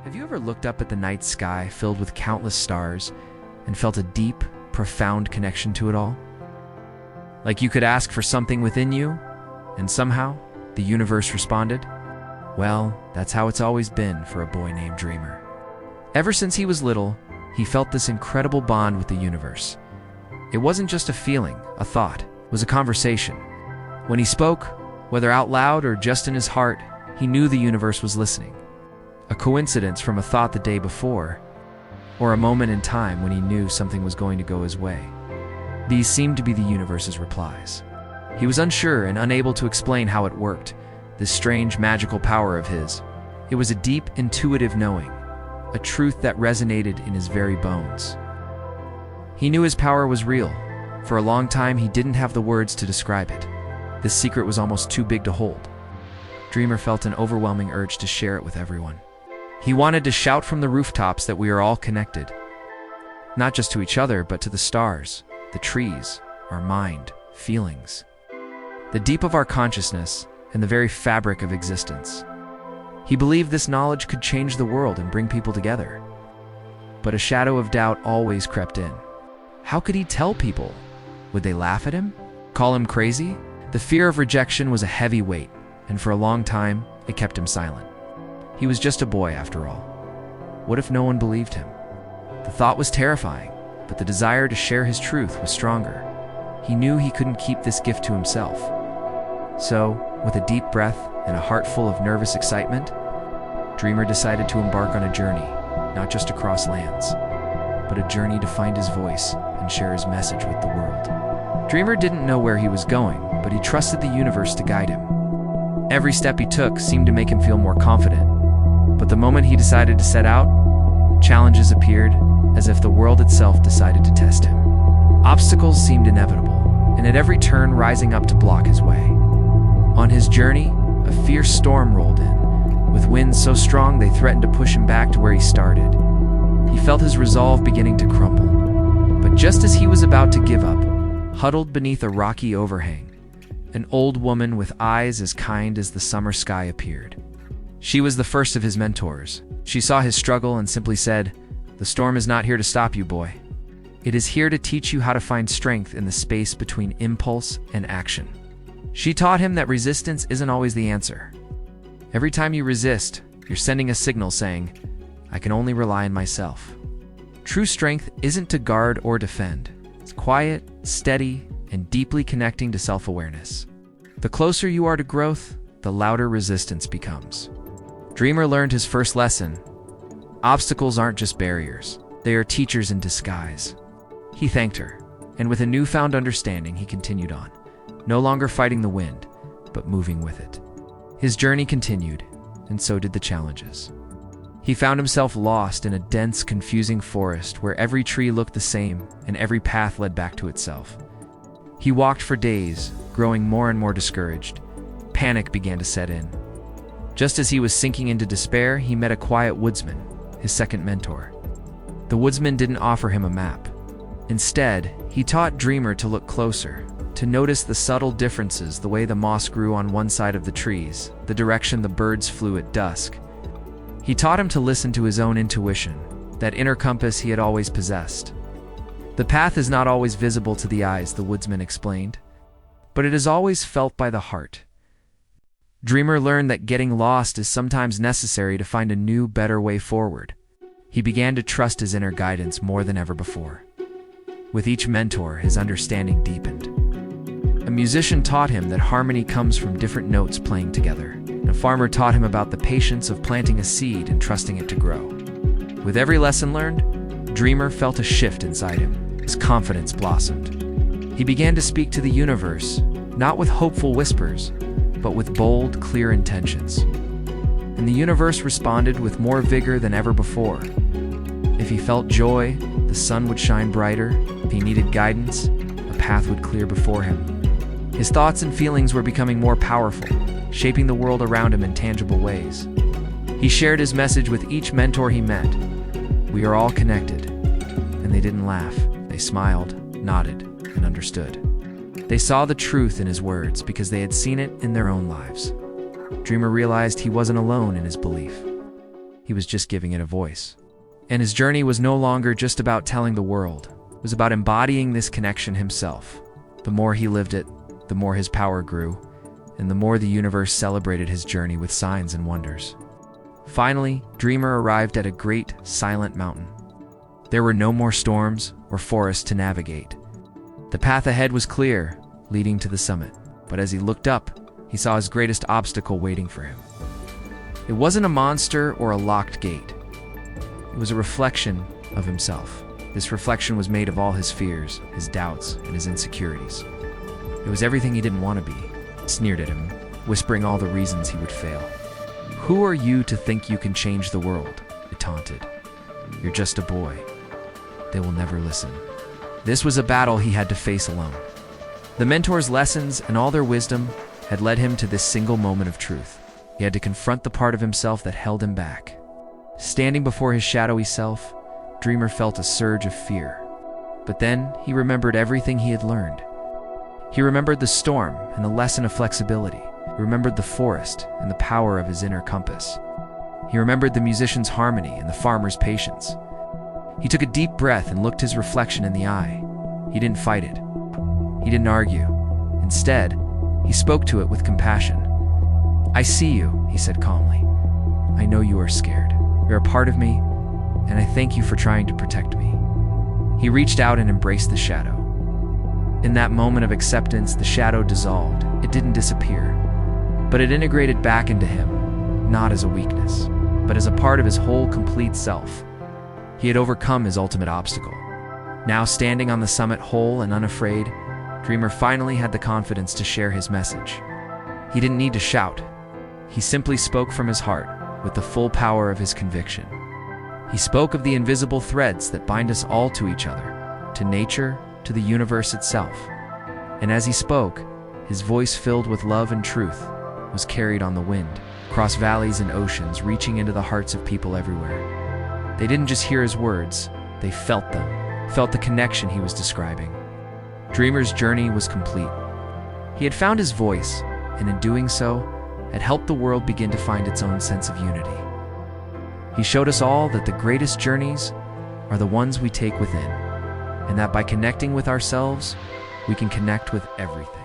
Have you ever looked up at the night sky filled with countless stars and felt a deep, profound connection to it all? Like you could ask for something within you, and somehow the universe responded? Well, that's how it's always been for a boy named Dreamer. Ever since he was little, he felt this incredible bond with the universe. It wasn't just a feeling, a thought, it was a conversation. When he spoke, whether out loud or just in his heart, he knew the universe was listening. A coincidence from a thought the day before, or a moment in time when he knew something was going to go his way. These seemed to be the universe's replies. He was unsure and unable to explain how it worked, this strange magical power of his. It was a deep, intuitive knowing, a truth that resonated in his very bones. He knew his power was real. For a long time, he didn't have the words to describe it. This secret was almost too big to hold. Dreamer felt an overwhelming urge to share it with everyone. He wanted to shout from the rooftops that we are all connected, not just to each other, but to the stars, the trees, our mind, feelings, the deep of our consciousness, and the very fabric of existence. He believed this knowledge could change the world and bring people together. But a shadow of doubt always crept in. How could he tell people? Would they laugh at him? Call him crazy? The fear of rejection was a heavy weight, and for a long time, it kept him silent. He was just a boy after all. What if no one believed him? The thought was terrifying, but the desire to share his truth was stronger. He knew he couldn't keep this gift to himself. So, with a deep breath and a heart full of nervous excitement, Dreamer decided to embark on a journey, not just across lands, but a journey to find his voice and share his message with the world. Dreamer didn't know where he was going, but he trusted the universe to guide him. Every step he took seemed to make him feel more confident. But the moment he decided to set out, challenges appeared, as if the world itself decided to test him. Obstacles seemed inevitable, and at every turn rising up to block his way. On his journey, a fierce storm rolled in, with winds so strong they threatened to push him back to where he started. He felt his resolve beginning to crumble. But just as he was about to give up, huddled beneath a rocky overhang, an old woman with eyes as kind as the summer sky appeared. She was the first of his mentors. She saw his struggle and simply said, "The storm is not here to stop you, boy. It is here to teach you how to find strength in the space between impulse and action." She taught him that resistance isn't always the answer. Every time you resist, you're sending a signal saying, "I can only rely on myself." True strength isn't to guard or defend. It's quiet, steady, and deeply connecting to self-awareness. The closer you are to growth, the louder resistance becomes. Dreamer learned his first lesson. Obstacles aren't just barriers. They are teachers in disguise. He thanked her, and with a newfound understanding, he continued on, no longer fighting the wind, but moving with it. His journey continued, and so did the challenges. He found himself lost in a dense, confusing forest where every tree looked the same and every path led back to itself. He walked for days, growing more and more discouraged. Panic began to set in. Just as he was sinking into despair, he met a quiet woodsman, his second mentor. The woodsman didn't offer him a map. Instead, he taught Dreamer to look closer, to notice the subtle differences, the way the moss grew on one side of the trees, the direction the birds flew at dusk. He taught him to listen to his own intuition, that inner compass he had always possessed. The path is not always visible to the eyes, the woodsman explained, but it is always felt by the heart. Dreamer learned that getting lost is sometimes necessary to find a new, better way forward. He began to trust his inner guidance more than ever before. With each mentor, his understanding deepened. A musician taught him that harmony comes from different notes playing together, and a farmer taught him about the patience of planting a seed and trusting it to grow. With every lesson learned, Dreamer felt a shift inside him. His confidence blossomed. He began to speak to the universe, not with hopeful whispers, but with bold, clear intentions. And the universe responded with more vigor than ever before. If he felt joy, the sun would shine brighter. If he needed guidance, a path would clear before him. His thoughts and feelings were becoming more powerful, shaping the world around him in tangible ways. He shared his message with each mentor he met. We are all connected. And they didn't laugh. They smiled, nodded, and understood. They saw the truth in his words because they had seen it in their own lives. Dreamer realized he wasn't alone in his belief. he was just giving it a voice. And his journey was no longer just about telling the world. It was about embodying this connection himself. The more he lived it, the more his power grew, and the more the universe celebrated his journey with signs and wonders. Finally, Dreamer arrived at a great, silent mountain. There were no more storms or forests to navigate. The path ahead was clear, leading to the summit. But as he looked up, he saw his greatest obstacle waiting for him. It wasn't a monster or a locked gate. It was a reflection of himself. This reflection was made of all his fears, his doubts, and his insecurities. It was everything he didn't want to be. It sneered at him, whispering all the reasons he would fail. "Who are you to think you can change the world?" it taunted. "You're just a boy." They will never listen. This was a battle he had to face alone. The mentor's lessons and all their wisdom had led him to this single moment of truth. He had to confront the part of himself that held him back. Standing before his shadowy self, Dreamer felt a surge of fear. But then he remembered everything he had learned. He remembered the storm and the lesson of flexibility. He remembered the forest and the power of his inner compass. He remembered the musician's harmony and the farmer's patience. He took a deep breath and looked his reflection in the eye. He didn't fight it. He didn't argue. Instead, he spoke to it with compassion. "I see you," he said calmly. "I know you are scared. You're a part of me, and I thank you for trying to protect me." He reached out and embraced the shadow. In that moment of acceptance, the shadow dissolved. It didn't disappear, but it integrated back into him, not as a weakness, but as a part of his whole complete self. He had overcome his ultimate obstacle. Now standing on the summit whole and unafraid, Dreamer finally had the confidence to share his message. He didn't need to shout. He simply spoke from his heart, with the full power of his conviction. He spoke of the invisible threads that bind us all to each other, to nature, to the universe itself. And as he spoke, his voice filled with love and truth was carried on the wind, across valleys and oceans, reaching into the hearts of people everywhere. They didn't just hear his words, they felt them, felt the connection he was describing. Dreamer's journey was complete. He had found his voice, and in doing so, had helped the world begin to find its own sense of unity. He showed us all that the greatest journeys are the ones we take within, and that by connecting with ourselves, we can connect with everything.